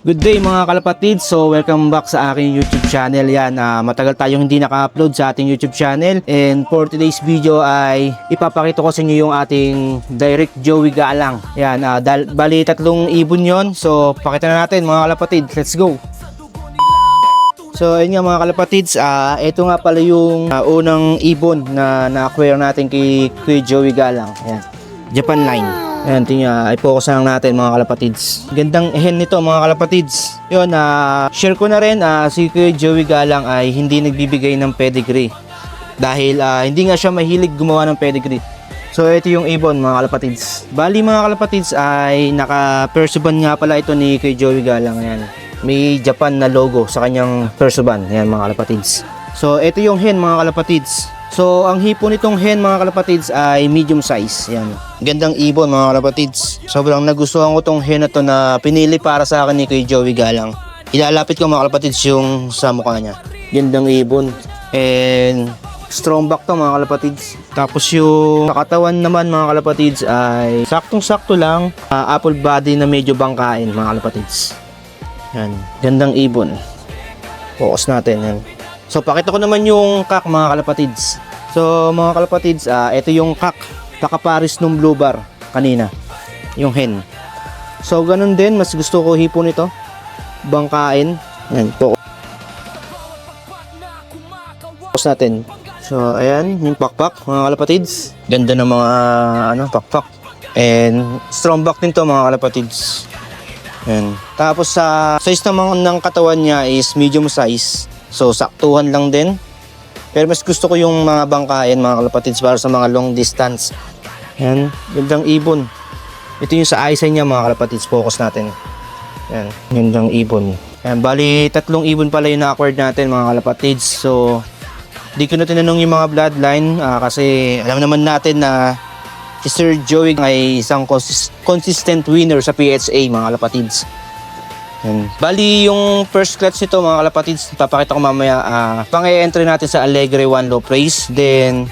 Good day mga kalapatid. So welcome back sa aking YouTube channel. Yan, matagal tayong hindi naka-upload sa ating YouTube channel. And for today's video ay ipapakita ko sa inyo yung ating direct Joey Galang. Yan, bali tatlong ibon yon. So pakita na natin mga kalapatid. Let's go! So ayun nga mga kalapatids, ito nga pala yung unang ibon na na-acquire natin kay Joey Galang. Ayan, Japan line. Ayan, tingnan, i-focus lang natin mga kalapatids. Gandang hen nito mga kalapatids. Yun, share ko na rin, si Kuya Joey Galang ay hindi nagbibigay ng pedigree. Dahil hindi nga siya mahilig gumawa ng pedigree. So ito yung ibon mga kalapatids. Bali mga kalapatids ay naka-persuban nga pala ito ni Kuya Joey Galang. Ayan, may Japan na logo sa kanyang persuban. Ayan mga kalapatids. So ito yung hen mga kalapatids. So ang hipo nitong hen mga kalapatids ay medium size. Yan. Gandang ibon mga kalapatids. Sobrang nagustuhan ko tong hen na to na pinili para sa akin ni Kuya Joey Galang. Ilalapit ko mga kalapatids yung sa mukha niya. Gandang ibon. And strong back to mga kalapatids. Tapos yung katawan naman mga kalapatids ay saktong-sakto lang. Apple body na medyo bangkain mga kalapatids. Yan. Gandang ibon. Focus natin yan. So pakita ko naman yung kak mga kalapatids. So mga kalapatids, ito yung kak, kakaparis nung blue bar kanina, yung hen. So ganun din, mas gusto ko hipo nito, bangkain. Yan, focus natin. So ayan, yung pakpak mga kalapatids. Ganda ng mga pakpak. And strong back din to mga kalapatids. Yan. Tapos sa size naman ng katawan niya is medium size. So saktuhan lang din. Pero mas gusto ko yung mga bangkain mga kalapatids para sa mga long distance. Yan, gandang ibon. Ito yung sa eyesight niya mga kalapatids. Focus natin. Yan, gandang ibon. Yan, bali tatlong ibon pala yung na-acquired natin mga kalapatids. So di ko na tinanong yung mga bloodline kasi alam naman natin na si Sir Joey ay isang consistent winner sa PHA mga kalapatids. Yan. Bali yung first clutch nito mga kalapatids, papakita ko mamaya, pang-e-entry natin sa Alegre One Low Praise. Then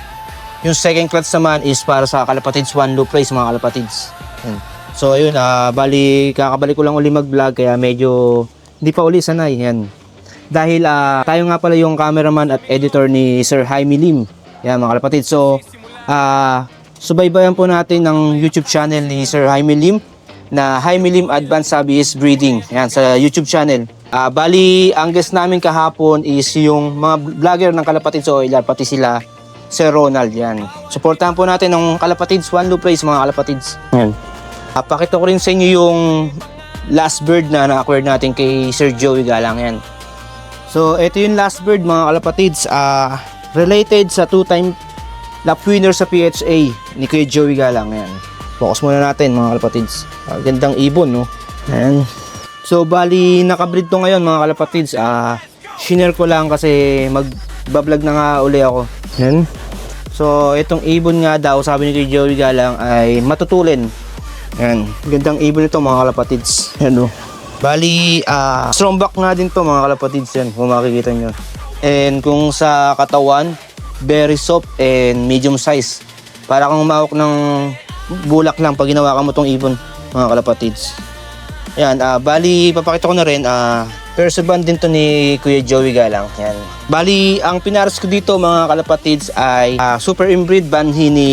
yung second clutch naman is para sa kalapatids One Low Praise mga kalapatids. Yan. So ayun, bali kakabalik ko lang uli mag-vlog kaya medyo hindi pa uli sanay. Yan. Dahil tayo nga pala yung cameraman at editor ni Sir Jaime Lim. Yan mga kalapatids. So subaybayan po natin ng YouTube channel ni Sir Jaime Lim na Jaime Lim Advanced Hobbyist Breeding. Yan, sa YouTube channel. Bali, ang guest namin kahapon is yung mga vlogger ng Kalapatids Oil, pati sila Sir Ronald. Yan. Supportahan po natin ng Kalapatids One Low Praise mga kalapatids. Yan. Pakita ko rin sa inyo yung last bird na na-acquire natin kay Sir Joey Galang. Yan. So, ito yung last bird mga kalapatids. Related sa two-time lap winner sa PHA ni Kuya Joey Galang. Yan. Focus muna natin mga kalapatids. Gandang ibon, no? Ayan. So bali nakabreed to ngayon mga kalapatids. Shinare ko lang kasi magbablog na nga uli ako. Ayan. So itong ibon nga daw sabi ni Kuya Joey Galang ay matutulin. Ayan. Gandang ibon ito mga kalapatids. Ayan, no? Bali strong back nga din to mga kalapatids yan kung makikita nyo. And kung sa katawan very soft and medium size. Para kang umawak ng bulak lang pag ginawakan mo tong ibon mga kalapatids. Yan, bali papakita ko na rin, persuban din to ni Kuya Joey Galang. Yan. Bali ang pinaras ko dito mga kalapatids ay super inbreed banhi ni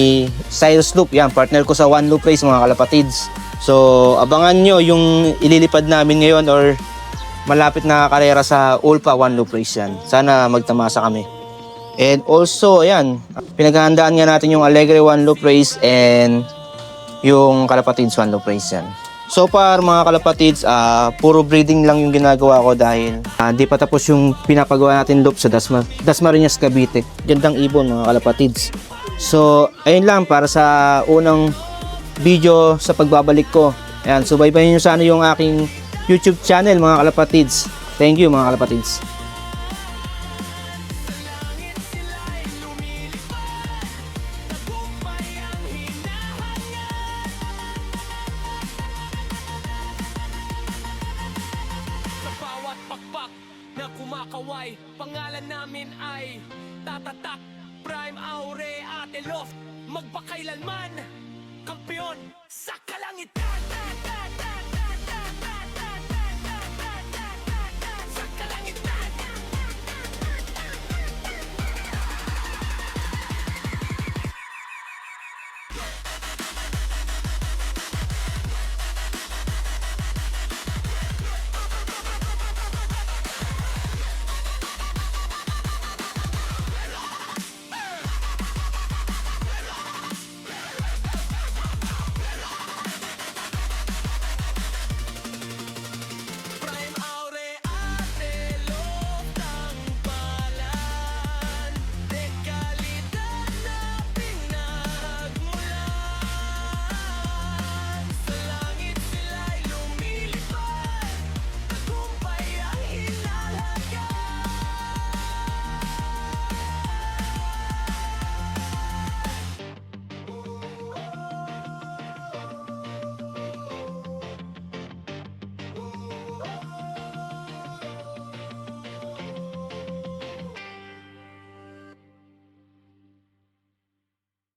Cyrus Loop. Yan, partner ko sa One Loop Race mga kalapatids. So abangan nyo yung ililipad namin ngayon or malapit na karera sa Ulpa One Loop Race yan. Sana magtamasa kami. And also, ayan, pinaghahandaan nga natin yung Alegre One Loop Race and yung Kalapatids One Low Praise yan. So far mga kalapatids, puro breeding lang yung ginagawa ko dahil hindi pa tapos yung pinapagawa natin loop sa Dasmariñas, Cavite. Gandang ibon mga kalapatids. So ayun lang para sa unang video sa pagbabalik ko. Ayan, subaybayan nyo sana yung aking YouTube channel mga kalapatids. Thank you mga kalapatids. Na kumakaway, pangalan namin ay tatatak, Prime Aure, Ate Loft, magpakailanman, kampeon sa kalangitan.